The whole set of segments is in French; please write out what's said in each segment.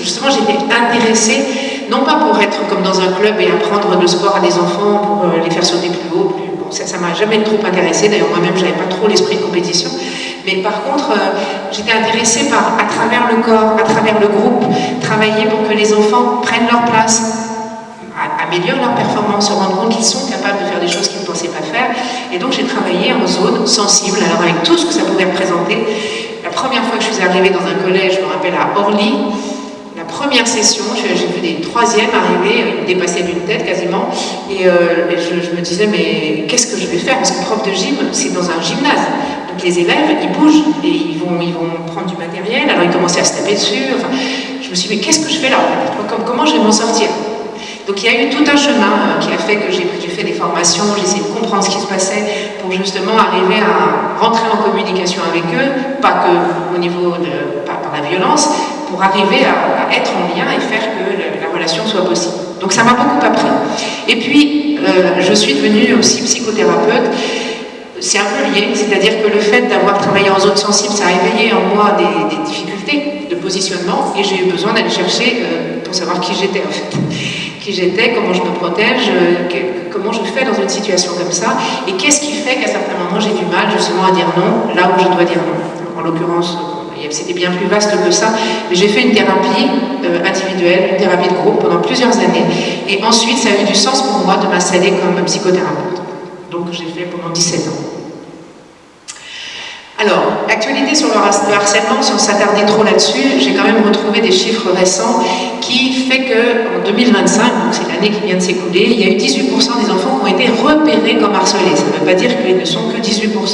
justement, j'étais intéressée, non pas pour être comme dans un club et apprendre le sport à des enfants, pour les faire sauter plus haut, bon, ça m'a jamais trop intéressée, d'ailleurs moi-même, j'avais pas trop l'esprit de compétition, mais par contre, j'étais intéressée par, à travers le corps, à travers le groupe, travailler pour que les enfants prennent leur place, améliorent leur performance, se rendent compte qu'ils sont capables de faire des choses qu'ils ne pensaient pas faire. Et donc j'ai travaillé en zone sensible, alors avec tout ce que ça pouvait représenter. La première fois que je suis arrivée dans un collège, je me rappelle à Orly, la première session, j'ai vu des troisièmes arriver, ils me dépassaient d'une tête quasiment, et je me disais, mais qu'est-ce que je vais faire? Parce que prof de gym, c'est dans un gymnase. Donc les élèves, ils bougent, et ils vont prendre du matériel, alors ils commençaient à se taper dessus. Enfin, je me suis dit, mais qu'est-ce que je fais là? Comment je vais m'en sortir? Donc il y a eu tout un chemin qui a fait que j'ai fait des formations, j'ai essayé de comprendre ce qui se passait pour justement arriver à rentrer en communication avec eux, pas que au niveau pas par la violence, pour arriver à être en lien et faire que la relation soit possible. Donc ça m'a beaucoup appris. Et puis je suis devenue aussi psychothérapeute. C'est un peu lié, c'est-à-dire que le fait d'avoir travaillé en zone sensible, ça a éveillé en moi des difficultés de positionnement et j'ai eu besoin d'aller chercher pour savoir qui j'étais en fait. Qui j'étais, comment je me protège, comment je fais dans une situation comme ça et qu'est-ce qui fait qu'à certains moments j'ai du mal justement à dire non là où je dois dire non. En l'occurrence, c'était bien plus vaste que ça, mais j'ai fait une thérapie individuelle, une thérapie de groupe pendant plusieurs années et ensuite ça a eu du sens pour moi de m'installer comme psychothérapeute. Donc j'ai fait pendant 17 ans. Alors, actualité sur le harcèlement, sans s'attarder trop là-dessus, j'ai quand même retrouvé des chiffres récents qui fait qu'en 2025, donc c'est l'année qui vient de s'écouler, il y a eu 18% des enfants qui ont été repérés comme harcelés. Ça ne veut pas dire qu'ils ne sont que 18%. Bien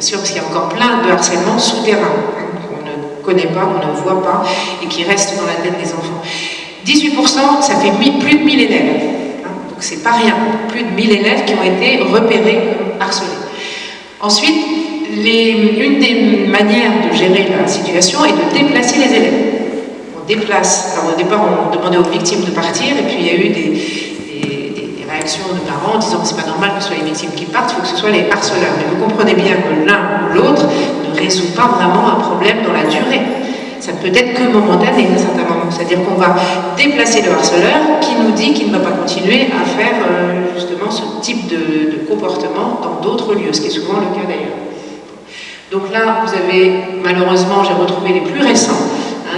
sûr, parce qu'il y a encore plein de harcèlements souterrains qu'on ne connaît pas, qu'on ne voit pas et qui restent dans la tête des enfants. 18%, ça fait plus de 1000 élèves. Donc c'est pas rien. Plus de 1000 élèves qui ont été repérés comme harcelés. Ensuite, une des manières de gérer la situation est de déplacer les élèves. On déplace. Alors au départ, on demandait aux victimes de partir, et puis il y a eu des réactions de parents en disant que c'est pas normal que ce soit les victimes qui partent, il faut que ce soit les harceleurs. Mais vous comprenez bien que l'un ou l'autre ne résout pas vraiment un problème dans la durée. Ça peut être que momentané à un certain moment. C'est-à-dire qu'on va déplacer le harceleur qui nous dit qu'il ne va pas continuer à faire justement ce type de comportement dans d'autres lieux, ce qui est souvent le cas d'ailleurs. Donc là, vous avez, malheureusement, j'ai retrouvé les plus récents,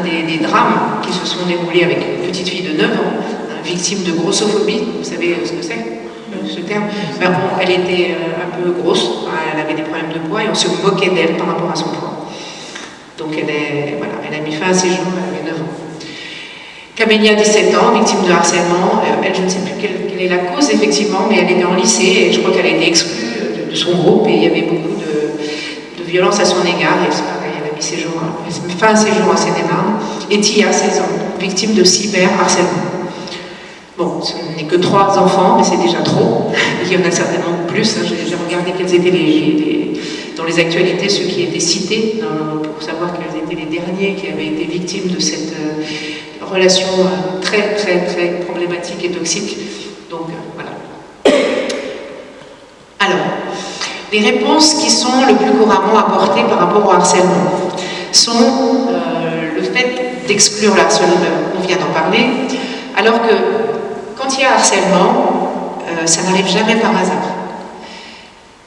des drames qui se sont déroulés avec une petite fille de 9 ans, victime de grossophobie. Vous savez ce que c'est, ce terme? Ben, bon, elle était un peu grosse, elle avait des problèmes de poids et on se moquait d'elle par rapport à son poids. Donc elle a mis fin à ses jours, elle avait 9 ans. Camélia, 17 ans, victime de harcèlement. Elle, je ne sais plus quelle est la cause, effectivement, mais elle était en lycée et je crois qu'elle a été exclue de son groupe et il y avait beaucoup de violence à son égard. Et c'est pareil, elle a mis fin à ses jours en Seine-et-Marne. Et Tia, 16 ans, victime de cyberharcèlement. Bon, ce n'est que 3 enfants, mais c'est déjà trop. Il y en a certainement plus. J'ai regardé quels étaient dans les actualités ceux qui étaient cités pour savoir quels étaient les derniers qui avaient été victimes de cette relation très, très, très problématique et toxique. Donc, voilà. Alors, les réponses qui sont le plus couramment apportées par rapport au harcèlement sont le fait d'exclure le harceleur, on vient d'en parler, alors que quand il y a harcèlement, ça n'arrive jamais par hasard.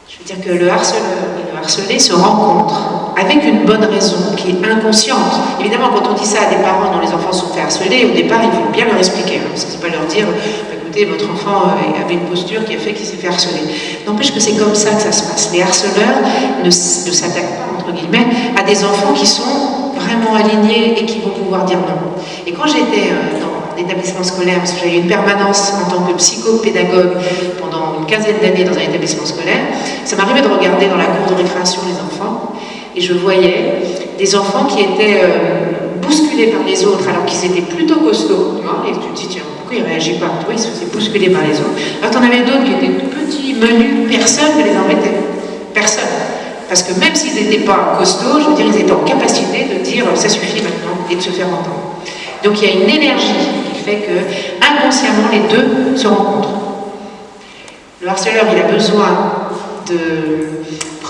Je veux dire que le harceleur et le harcelé se rencontrent avec une bonne raison qui est inconsciente. Évidemment, quand on dit ça à des parents dont les enfants sont fait harceler, au départ, il faut bien leur expliquer. C'est pas leur dire, écoutez, votre enfant avait une posture qui a fait qu'il s'est fait harceler. N'empêche que c'est comme ça que ça se passe. Les harceleurs ne s'attaquent pas, entre guillemets, à des enfants qui sont vraiment alignés et qui vont pouvoir dire non. Et quand j'étais dans l'établissement scolaire, parce que j'avais une permanence en tant que psychopédagogue pendant une quinzaine d'années dans un établissement scolaire, ça m'arrivait de regarder dans la cour de récréation les enfants et je voyais des enfants qui étaient bousculés par les autres alors qu'ils étaient plutôt costauds, et tu te dis tiens, pourquoi ils ne réagissent pas? Ils se faisaient bousculer par les autres. Alors t'en avais d'autres qui étaient petits, menus, personne ne les embêtait. Personne. Parce que même s'ils n'étaient pas costauds, je veux dire, ils étaient en capacité de dire ça suffit maintenant et de se faire entendre. Donc il y a une énergie qui fait que inconsciemment les deux se rencontrent. Le harceleur, il a besoin de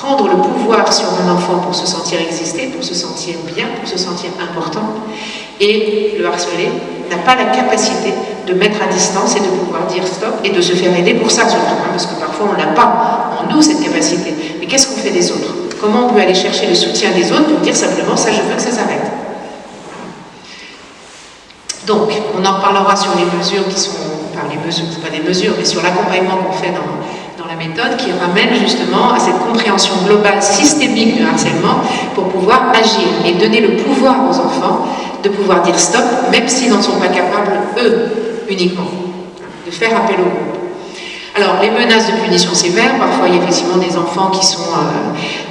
prendre le pouvoir sur un enfant pour se sentir exister, pour se sentir bien, pour se sentir important. Et le harcelé n'a pas la capacité de mettre à distance et de pouvoir dire stop et de se faire aider pour ça, surtout, hein, parce que parfois on n'a pas en nous cette capacité. Mais qu'est-ce qu'on fait des autres? Comment on peut aller chercher le soutien des autres pour dire simplement ça, je veux que ça s'arrête? Donc, on en reparlera sur les mesures qui sont, enfin les mesures, c'est pas des mesures, mais sur l'accompagnement qu'on fait dans la méthode qui ramène justement à cette compréhension globale systémique du harcèlement pour pouvoir agir et donner le pouvoir aux enfants de pouvoir dire stop, même s'ils n'en sont pas capables, eux, uniquement, de faire appel au groupe. Alors, les menaces de punition sévère, parfois il y a effectivement des enfants qui sont,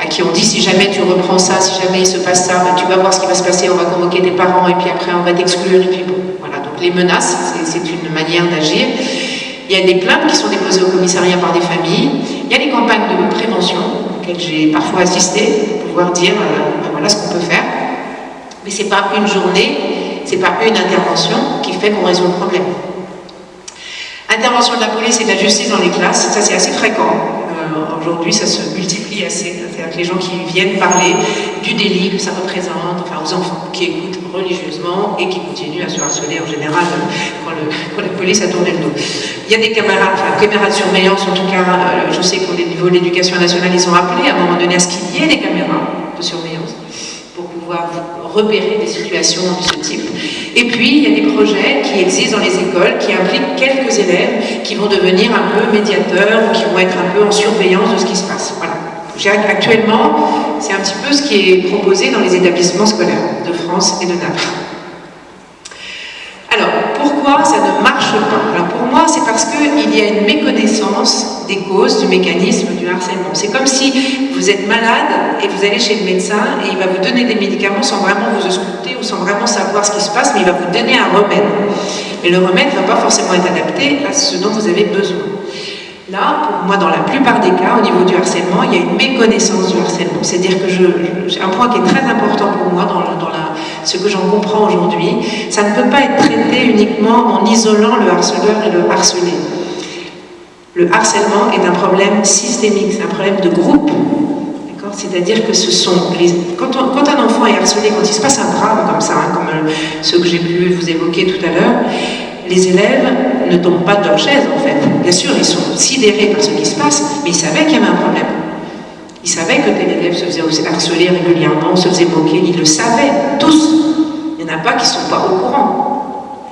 à qui on dit si jamais tu reprends ça, si jamais il se passe ça, ben, tu vas voir ce qui va se passer, on va convoquer tes parents et puis après on va t'exclure et puis bon, voilà. Donc les menaces, c'est une manière d'agir. Il y a des plaintes qui sont déposées au commissariat par des familles, il y a des campagnes de prévention auxquelles j'ai parfois assisté pour pouvoir dire ben voilà ce qu'on peut faire, mais c'est pas une journée, c'est pas une intervention qui fait qu'on résout le problème. Intervention de la police et de la justice dans les classes, ça c'est assez fréquent. Aujourd'hui, ça se multiplie assez. C'est-à-dire que les gens qui viennent parler du délit que ça représente, enfin aux enfants qui écoutent religieusement et qui continuent à se harceler en général quand la police a tourné le dos. Il y a des caméras de surveillance, en tout cas, je sais qu'au niveau de l'éducation nationale, ils ont appelé à un moment donné à ce qu'il y ait des caméras de surveillance pour pouvoir repérer des situations de ce type. Et puis, il y a des projets qui existent dans les écoles qui impliquent quelques élèves qui vont devenir un peu médiateurs ou qui vont être un peu en surveillance de ce qui se passe. Voilà. Actuellement, c'est un petit peu ce qui est proposé dans les établissements scolaires de France et de Naples. Alors, pourquoi ça ne marche pas? Alors, pour moi, c'est parce qu'il y a une méconnaissance des causes du mécanisme du harcèlement. C'est comme si vous êtes malade et vous allez chez le médecin et il va vous donner des médicaments sans vraiment vous ausculter ou sans vraiment savoir ce qui se passe, mais il va vous donner un remède. Et le remède ne va pas forcément être adapté à ce dont vous avez besoin. Là, pour moi, dans la plupart des cas, au niveau du harcèlement, il y a une méconnaissance du harcèlement. C'est-à-dire que un point qui est très important pour moi dans ce que j'en comprends aujourd'hui, ça ne peut pas être traité uniquement en isolant le harceleur et le harcelé. Le harcèlement est un problème systémique, c'est un problème de groupe. C'est-à-dire que ce sont quand un enfant est harcelé, quand il se passe un drame comme ça, hein, comme ceux que j'ai pu vous évoquer tout à l'heure, les élèves ne tombent pas de leur chaise en fait. Bien sûr, ils sont sidérés par ce qui se passe, mais ils savaient qu'il y avait un problème. Ils savaient que tel élève se faisait harceler régulièrement, se faisait moquer, ils le savaient, tous. Il n'y en a pas qui ne sont pas au courant.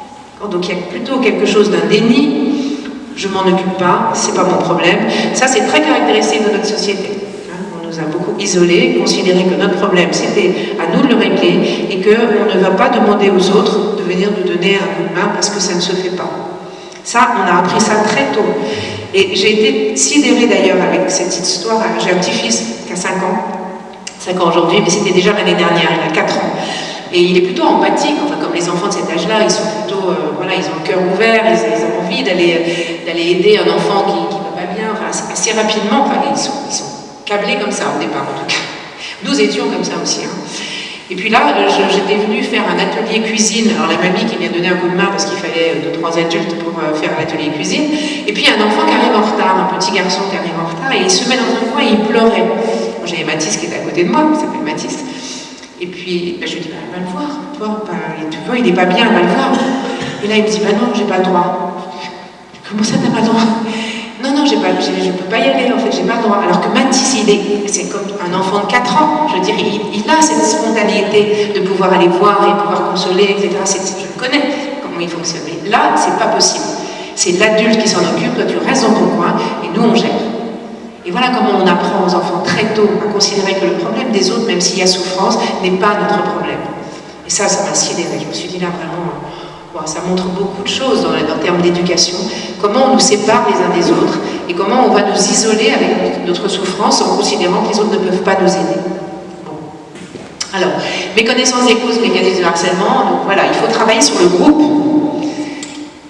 Donc il y a plutôt quelque chose d'un déni, je m'en occupe pas, c'est pas mon problème. Ça c'est très caractéristique de notre société. On nous a beaucoup isolés, considéré que notre problème c'était à nous de le régler et qu'on ne va pas demander aux autres de venir nous donner un coup de main parce que ça ne se fait pas. Ça, on a appris ça très tôt. Et j'ai été sidérée d'ailleurs avec cette histoire. J'ai un petit-fils qui a 5 ans aujourd'hui, mais c'était déjà l'année dernière, il a 4 ans. Et il est plutôt empathique, enfin comme les enfants de cet âge-là, ils sont plutôt, voilà, ils ont le cœur ouvert, ils ont envie d'aller aider un enfant qui ne va pas bien, enfin, assez rapidement, enfin, ils sont câblés comme ça au départ en tout cas. Nous étions comme ça aussi. Hein. Et puis là, j'étais venue faire un atelier cuisine. Alors la mamie qui vient donner un coup de main parce qu'il fallait 2-3 adultes pour faire un atelier cuisine. Et puis il y a un enfant qui arrive en retard, un petit garçon qui arrive en retard, et il se met dans un coin et il pleurait. J'avais Mathis qui était à côté de moi, il s'appelle Mathis. Et puis je lui dis, va le voir, toi, tu vois, il n'est pas bien, va le voir. Et là il me dit, non, j'ai pas le droit. Comment ça t'as pas le droit? Non, je peux pas y aller, en fait, j'ai pas le droit. Alors que Mathis, c'est comme un enfant de 4 ans. Je veux dire, il a cette spontanéité de pouvoir aller voir et pouvoir consoler, etc. Je le connais, comment il fonctionne. Mais là, c'est pas possible. C'est l'adulte qui s'en occupe, toi tu restes dans ton coin, et nous on gère. Et voilà comment on apprend aux enfants très tôt à considérer que le problème des autres, même s'il y a souffrance, n'est pas notre problème. Et ça m'a sidéré. Je me suis dit là vraiment... ça montre beaucoup de choses en termes d'éducation, comment on nous sépare les uns des autres et comment on va nous isoler avec notre souffrance en considérant que les autres ne peuvent pas nous aider. Bon. Alors, méconnaissance des causes, mécanismes de harcèlement, donc voilà, il faut travailler sur le groupe.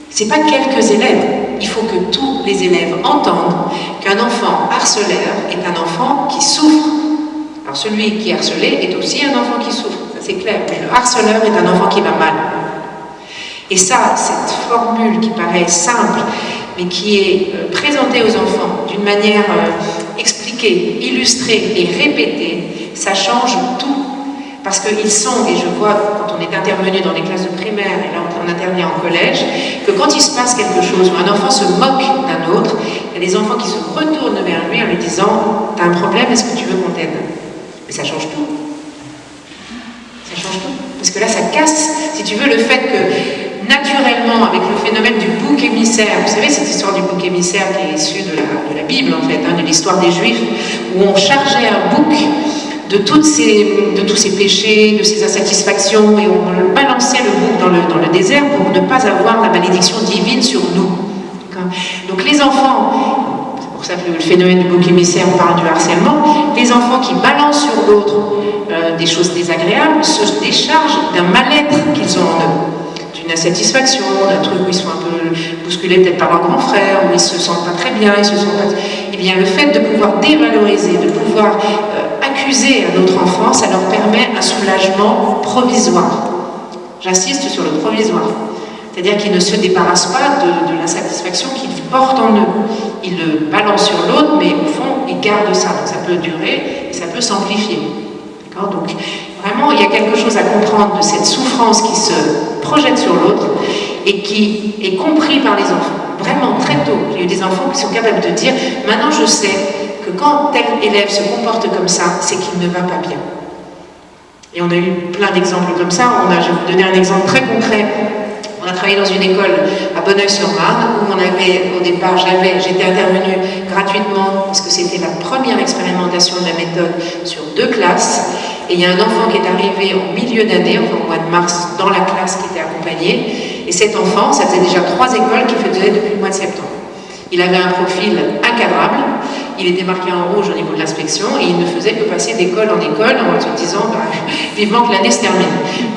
C'est pas quelques élèves, il faut que tous les élèves entendent qu'un enfant harceleur est un enfant qui souffre. Alors celui qui est harcelé est aussi un enfant qui souffre, ça c'est clair, mais le harceleur est un enfant qui va mal. Et ça, cette formule qui paraît simple, mais qui est présentée aux enfants d'une manière expliquée, illustrée et répétée, ça change tout. Parce qu'ils sont, et je vois quand on est intervenu dans les classes de primaire, et là on intervient en collège, que quand il se passe quelque chose, où un enfant se moque d'un autre, il y a des enfants qui se retournent vers lui en lui disant « T'as un problème, est-ce que tu veux qu'on t'aide ?» Mais ça change tout. Ça change tout. Parce que là, ça casse, si tu veux, le fait que naturellement, avec le phénomène du bouc émissaire, vous savez, cette histoire du bouc émissaire qui est issue de la Bible, en fait, hein, de l'histoire des Juifs, où on chargeait un bouc de tous ces péchés, de ces insatisfactions, et on balançait le bouc dans le désert pour ne pas avoir la malédiction divine sur nous. Donc les enfants, c'est pour ça que le phénomène du bouc émissaire parle du harcèlement, les enfants qui balancent sur l'autre des choses désagréables se déchargent d'un mal-être qu'ils ont en eux, d'une insatisfaction, d'un truc où ils sont un peu bousculés peut-être par leur grand frère, où ils se sentent pas très bien, ils se sentent pas... Eh bien le fait de pouvoir dévaloriser, de pouvoir accuser un autre enfant, ça leur permet un soulagement provisoire. J'insiste sur le provisoire. C'est-à-dire qu'ils ne se débarrassent pas de l'insatisfaction qu'ils portent en eux. Ils le balancent sur l'autre, mais au fond, ils gardent ça. Donc ça peut durer et ça peut s'amplifier. D'accord ? Donc vraiment, il y a quelque chose à comprendre de cette souffrance qui se projette sur l'autre et qui est compris par les enfants. Vraiment, très tôt, il y a eu des enfants qui sont capables de dire « Maintenant, je sais que quand tel élève se comporte comme ça, c'est qu'il ne va pas bien. » Et on a eu plein d'exemples comme ça. Je vais vous donner un exemple très concret. On a travaillé dans une école à Bonneuil-sur-Marne où on avait, au départ, j'étais intervenue gratuitement parce que c'était la première expérimentation de la méthode sur 2 classes. Et il y a un enfant qui est arrivé en milieu d'année, enfin au mois de mars, dans la classe qui était accompagnée. Et cet enfant, ça faisait déjà 3 écoles qu'il faisait depuis le mois de septembre. Il avait un profil incadrable, il était marqué en rouge au niveau de l'inspection et il ne faisait que passer d'école en école en se disant vivement que l'année se termine.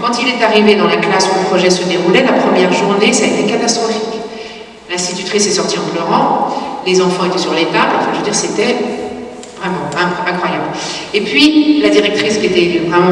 Quand il est arrivé dans la classe où le projet se déroulait, la première journée, ça a été catastrophique. L'institutrice est sortie en pleurant, les enfants étaient sur les tables, enfin je veux dire, c'était vraiment incroyable. Et puis la directrice qui était vraiment